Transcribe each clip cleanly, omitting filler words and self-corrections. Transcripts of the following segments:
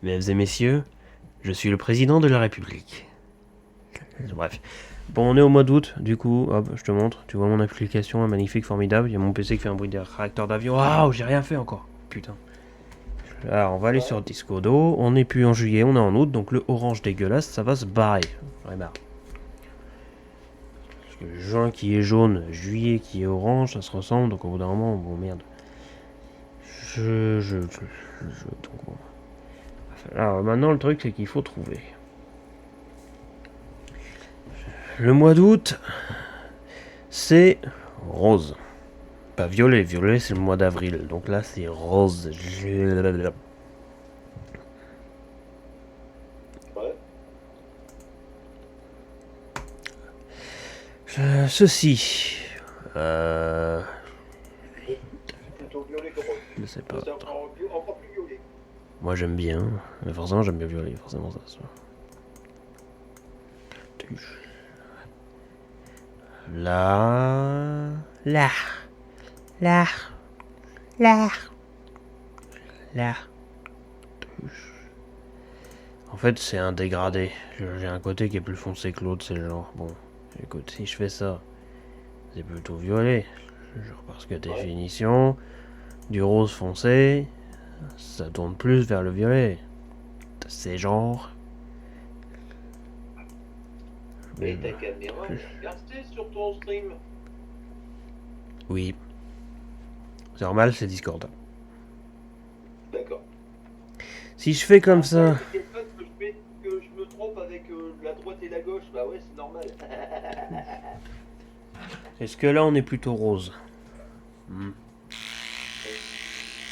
Mesdames et messieurs, je suis le président de la République. Bref. Bon, on est au mois d'août, du coup, hop, je te montre. Tu vois mon application, magnifique, formidable. Il y a mon PC qui fait un bruit de réacteur d'avion. Waouh, j'ai rien fait encore. Putain. Alors, on va aller sur Discodo. On n'est plus en juillet, on est en août, donc le orange dégueulasse, ça va se barrer. J'en ai marre. Parce que juin qui est jaune, juillet qui est orange, ça se ressemble, donc au bout d'un moment, bon merde. Donc bon. Alors maintenant, le truc, c'est qu'il faut trouver. Le mois d'août, c'est rose. Pas violet, violet c'est le mois d'avril. Donc là c'est rose. Ouais. Ceci. Plutôt violet comme rose. Je sais pas. C'est encore plus violet. Moi j'aime bien. Mais forcément j'aime bien violet. Forcément ça. Là. Là. Là. Là. Là. En fait c'est un dégradé. J'ai un côté qui est plus foncé que l'autre. C'est le genre. Bon. Écoute, si je fais ça, c'est plutôt violet. Genre parce que définition. Du rose foncé, ça tourne plus vers le violet. C'est genre. Mais ta caméra, elle est castée sur ton stream. Oui. C'est normal, c'est Discord. D'accord. Si je fais comme ça. Que je me trompe avec la droite et la gauche, bah ouais, c'est normal. Est-ce que là on est plutôt rose?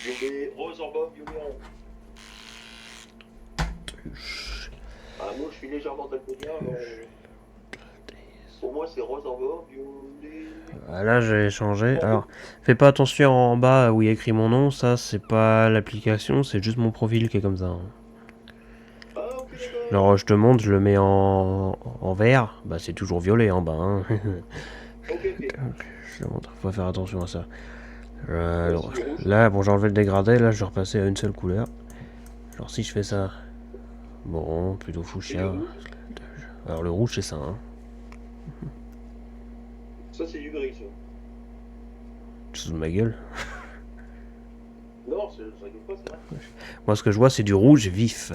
Violet, rose en bas, violet en haut. Ah, moi je suis légèrement daltonien, alors pour moi c'est rose en bas, violet. Ah, là j'ai changé. Alors, fais pas attention en bas où il y a écrit mon nom, ça c'est pas l'application, c'est juste mon profil qui est comme ça. Ah, ok, d'accord. Alors je te montre, je le mets en vert, bah c'est toujours violet en bas. Hein. Ok, ok. Je te montre, faut faire attention à ça. Alors, là, bon, j'ai enlevé le dégradé, là je vais repasser à une seule couleur. Genre si je fais ça, bon, plutôt fuchsia. Alors le rouge c'est ça, hein. Ça c'est du gris, ça. Tu te fous de ma gueule. Non, ça rigole pas, c'est vrai. Moi ce que je vois c'est du rouge vif.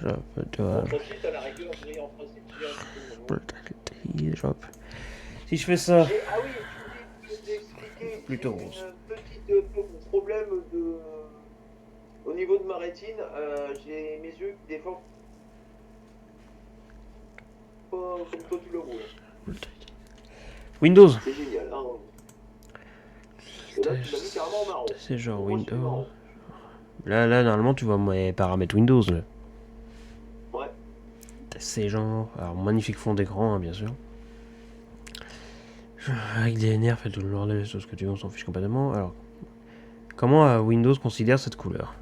En principe, à la rigueur, gris en principe, Si je fais ça, ah oui, je voulais t'expliquer, plutôt j'ai rose. une petite problème de... Au niveau de ma rétine, j'ai mes yeux qui des fois pas comme toi tu le vois. Windows. C'est génial, hein. Et là, tu l'as mis carrément en marron. C'est genre Moi, c'est Windows. marron. Là, normalement, tu vois mes paramètres Windows. Là. Ouais. C'est genre. Alors, magnifique fond d'écran, hein, bien sûr. Avec des nerfs et tout le bordel, tout ce que tu veux, on s'en fiche complètement. Alors, comment Windows considère cette couleur?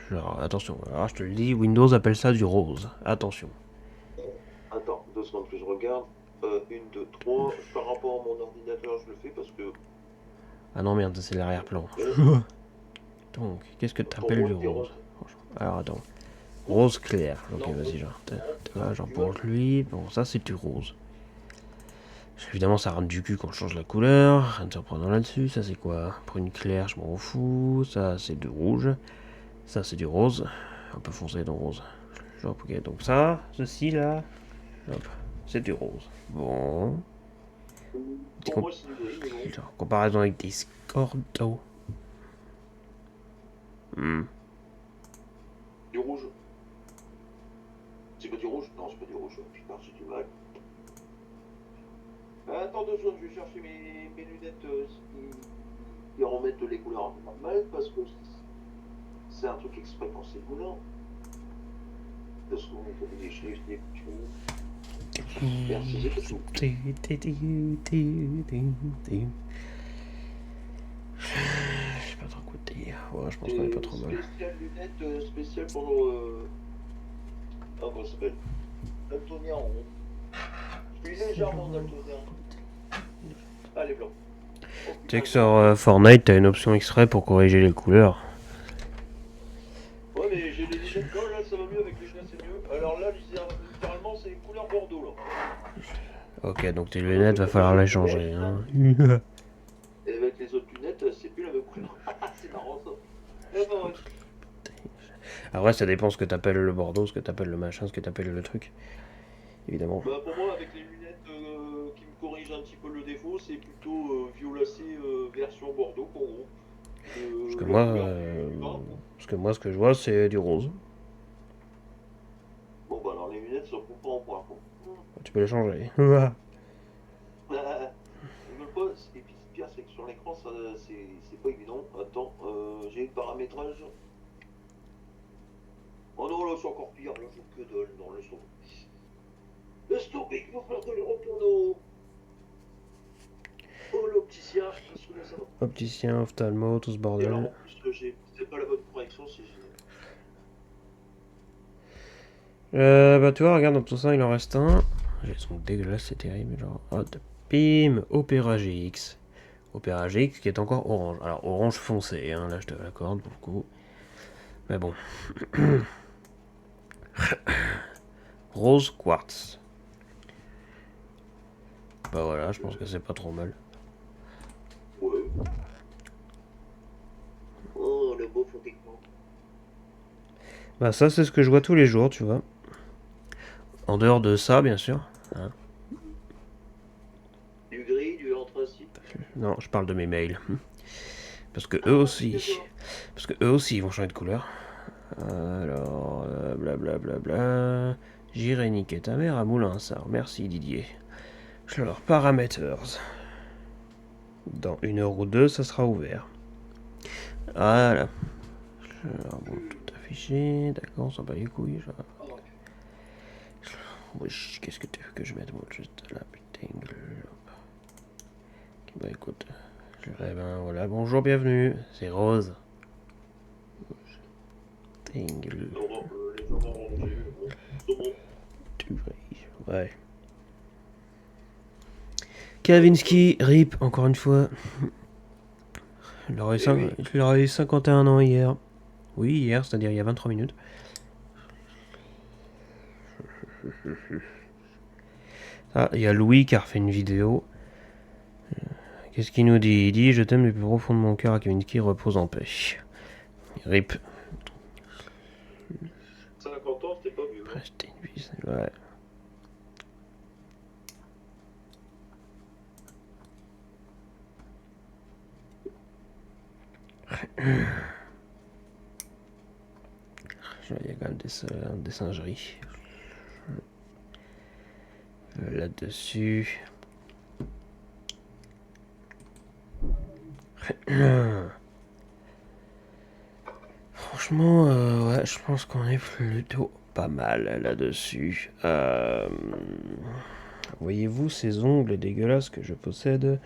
Genre, attention, alors je te le dis, Windows appelle ça du rose. Attention. Attends, 2 secondes que je regarde. 1, 2, 3. Par rapport à mon ordinateur, je le fais parce que... Ah non, merde, c'est l'arrière-plan. Donc, qu'est-ce que t'appelles du rose? Alors, attends. Rose clair. Ok, vas-y, genre. Voilà, genre pour lui. Bon, ça, c'est du rose. Évidemment, ça rend du cul quand je change la couleur. Rien de surprenant là-dessus. Ça, c'est quoi? Pour une claire, je m'en fous. Ça, c'est du rouge. Ça, c'est du rose. Un peu foncé dans rose. Genre, ok, donc ça, ceci là. Hop, c'est du rose. Bon. Pour moi, c'est du gris, mais bon. Genre, comparaison avec Discord. Oh. Du rouge. C'est pas du rouge? Non, c'est pas du rouge. Putain, j'ai du mal. Attends 2 secondes, je vais chercher mes lunettes qui remettent les couleurs normales parce que c'est un truc exprès pour ces couleurs. 2 secondes, je l'ai merci, j'ai tout. Je sais pas trop quoi te dire. Ouais, je pense qu'on est pas trop mal. Spécial lunettes, spécial pour... Ah, comment ça s'appelle? Daltonien en rond. Je suis légèrement daltonien. Ah, les blancs. Oh, Tu sais que sur Fortnite, t'as une option extrait pour corriger les couleurs. Ouais, mais Non, là, ça va mieux avec les lunettes, c'est mieux. Alors là, littéralement, c'est couleur Bordeaux, là. Ok, donc tes lunettes, va falloir les changer. Hein. Et avec les autres lunettes, c'est plus la même couleur. C'est marrant, ça. Eh ben, ouais. Après, ça dépend ce que t'appelles le Bordeaux, ce que t'appelles le machin, ce que t'appelles le truc. Évidemment. Bah, pour moi, avec les lunettes qui me corrigent un petit peu le défaut, c'est plutôt violacé version Bordeaux, pour gros. Parce que La moi, couleur du bas. ce que je vois, c'est du rose. Bon, bah, alors les lunettes sont pas en point, quoi. Tu peux les changer. Ils veulent pas. Et puis, ce pire, c'est que sur l'écran, ça, c'est pas évident. Attends, j'ai le paramétrage. Oh non, là, c'est encore pire. Là, je que dalle. Non, laisse tomber. Laisse tomber, il va falloir que je retourne au l'opticien. Parce que là, ça va. Opticien, ophtalmo, tout ce Et alors, en bordel. plus, c'est pas la bonne correction, c'est génial. Bah tu vois, regarde, dans tout ça, il en reste un. Ils sont dégueulasses, c'est terrible. Genre, hop, bim, Opera GX. Opera GX qui est encore orange. Alors, orange foncé, hein, là je te l'accorde pour le coup. Mais bon. Rose quartz. Bah voilà, je pense que c'est pas trop mal. Ouais. Oh, le beau fond d'écran. Bah ça, c'est ce que je vois tous les jours, tu vois. En dehors de ça, bien sûr. Hein. Du gris, du anthracite. Non, je parle de mes mails. Parce que eux aussi. Parce que eux aussi, ils vont changer de couleur. Alors, blablabla. J'irai niquer ta mère à Moulinsart. Merci Didier. Alors, parameters. Dans 1 heure ou 2, ça sera ouvert. Voilà. Alors, bon, tout affiché. D'accord, on s'en bat les couilles. Wesh, qu'est-ce que tu veux que je mette moi juste là, putain. Bah écoute. Eh ben voilà, bonjour, bienvenue. C'est Rose. Tingle. Ouais. Kavinsky, RIP, encore une fois. Il aurait eu 51 ans hier. Oui, hier, c'est-à-dire il y a 23 minutes. Ah, il y a Louis qui a refait une vidéo. Qu'est-ce qu'il nous dit? Il dit: je t'aime du plus profond de mon cœur à Kavinsky, repose en paix. RIP. 50 ans, c'était pas vieux. C'était une vie, ouais. Il y a quand même des singeries. Là-dessus. Franchement, ouais, je pense qu'on est plutôt pas mal là-dessus. Voyez-vous, ces ongles dégueulasses que je possède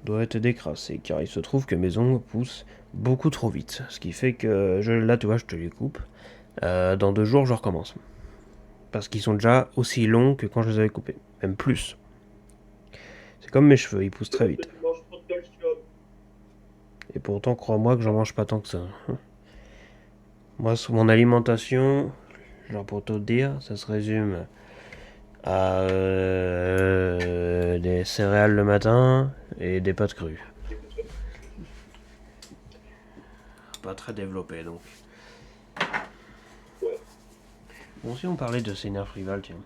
doivent être décrassés, car il se trouve que mes ongles poussent beaucoup trop vite. Ce qui fait que, là, tu vois, je te les coupe. Dans 2 jours, je recommence. Parce qu'ils sont déjà aussi longs que quand je les avais coupés. Même plus. C'est comme mes cheveux, ils poussent très vite. Et pourtant, crois-moi que j'en mange pas tant que ça. Moi, sur mon alimentation, genre pour te dire, ça se résume à des céréales le matin et des pâtes crues. Pas très développé donc. Ouais. Bon, si on parlait de Seigneur Frival, tiens.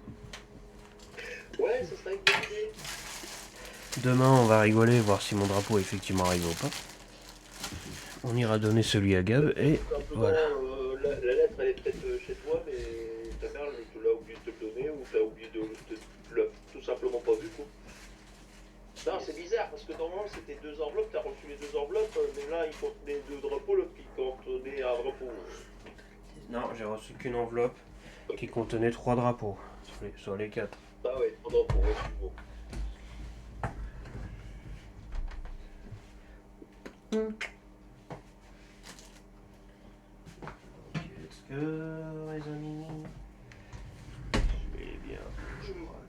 Ouais, ça serait une bonne idée. Demain, on va rigoler, voir si mon drapeau est effectivement arrivé ou pas. On ira donner celui à Gab et voilà. La lettre, elle est peut-être chez toi, mais ta mère, elle te l'a oublié de te le donner ou t'as oublié de l'as tout simplement pas vu, quoi. Non, c'est bizarre parce que normalement c'était 2 enveloppes, t'as reçu les 2 enveloppes, mais là il contenait 2 drapeaux, l'autre qui contenait un drapeau. Non, j'ai reçu qu'une enveloppe qui contenait 3 drapeaux sur les 4. Ah ouais, 3 drapeaux, ouais, c'est bon. Qu'est-ce que, les amis? Eh bien, je crois.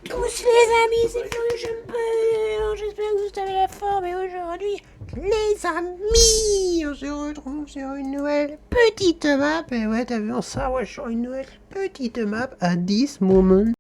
Tous les amis, c'est que je peux. J'espère que vous avez la forme et aujourd'hui, Les amis, on se retrouve sur une nouvelle petite map. Et ouais, t'as vu ça, ouais, sur une nouvelle petite map à this moment.